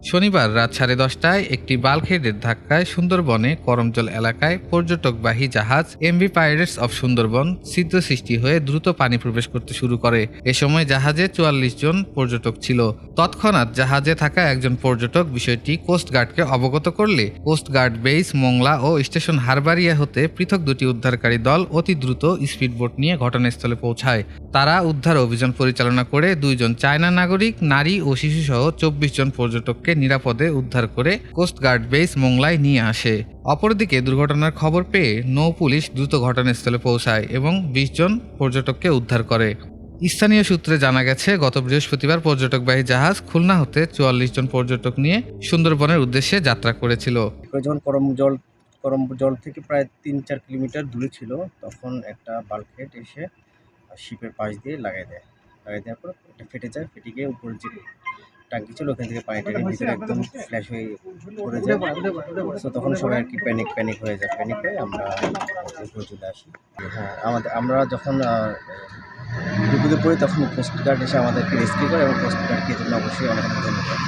শনিবার রাত 10:30টায় একটি বাল্কহেডের ধাক্কায় সুন্দরবনে করমজল এলাকায় পর্যটকবাহী জাহাজ এমভি পাইরেটস অফ সুন্দরবন ছিদ্র সৃষ্টি হয়ে দ্রুত পানি প্রবেশ করতে শুরু করে। এ সময় জাহাজে 44 জন পর্যটক ছিল। তৎক্ষণাৎ জাহাজে থাকা একজন পর্যটক বিষয়টি কোস্টগার্ডকে অবগত করলে কোস্টগার্ড বেস মোংলা ও স্টেশন হারবারিয়া হতে পৃথক দুটি উদ্ধারকারী দল অতি দ্রুত স্পিডবোট নিয়ে ঘটনাস্থলে পৌঁছায়। তারা উদ্ধার অভিযান পরিচালনা করে 2 জন চায়না নাগরিক, নারী ও শিশুসহ 24 জন পর্যটককে নিরাপদে উদ্ধার করে কোস্টগার্ড বেস মোংলায় নিয়ে আসে। অপরদিকে দুর্ঘটনার খবর পেয়ে নৌ পুলিশ দ্রুত ঘটনাস্থলে পৌঁছায় এবং 20 জন পর্যটককে উদ্ধার করে। স্থানীয় সূত্রে জানা গেছে, গত বৃহস্পতিবার পর্যটকবাহী জাহাজ খুলনা হতে 44 জন পর্যটক নিয়ে সুন্দরবনের উদ্দেশ্যে যাত্রা করেছিল। যখন করমজল থেকে প্রায় 3-4 কিলোমিটার দূরে ছিল, তখন একটা বাল্কহেড এসে শিপের পাশ দিয়ে লাগাই দেওয়ার পর এটা ফেটে যায়। ফেটে গিয়ে উপরে যে টাঙ্কি ছিল ওখান থেকে পানি টেনে ভিতরে একদম ফ্ল্যাশ হয়ে পড়ে যায়। সো তখন সবাই আর কি প্যানিক হয়ে যায়। প্যানিক হয়ে আমরা উপরে চলে আসি। হ্যাঁ, আমরা যখন বিপদে পড়ি তখন কোস্টগার্ড এসে আমাদেরকে রেস্কিউ করে এবং কোস্টগার্ডকে এর জন্য অবশ্যই অনেক ধন্যবাদ।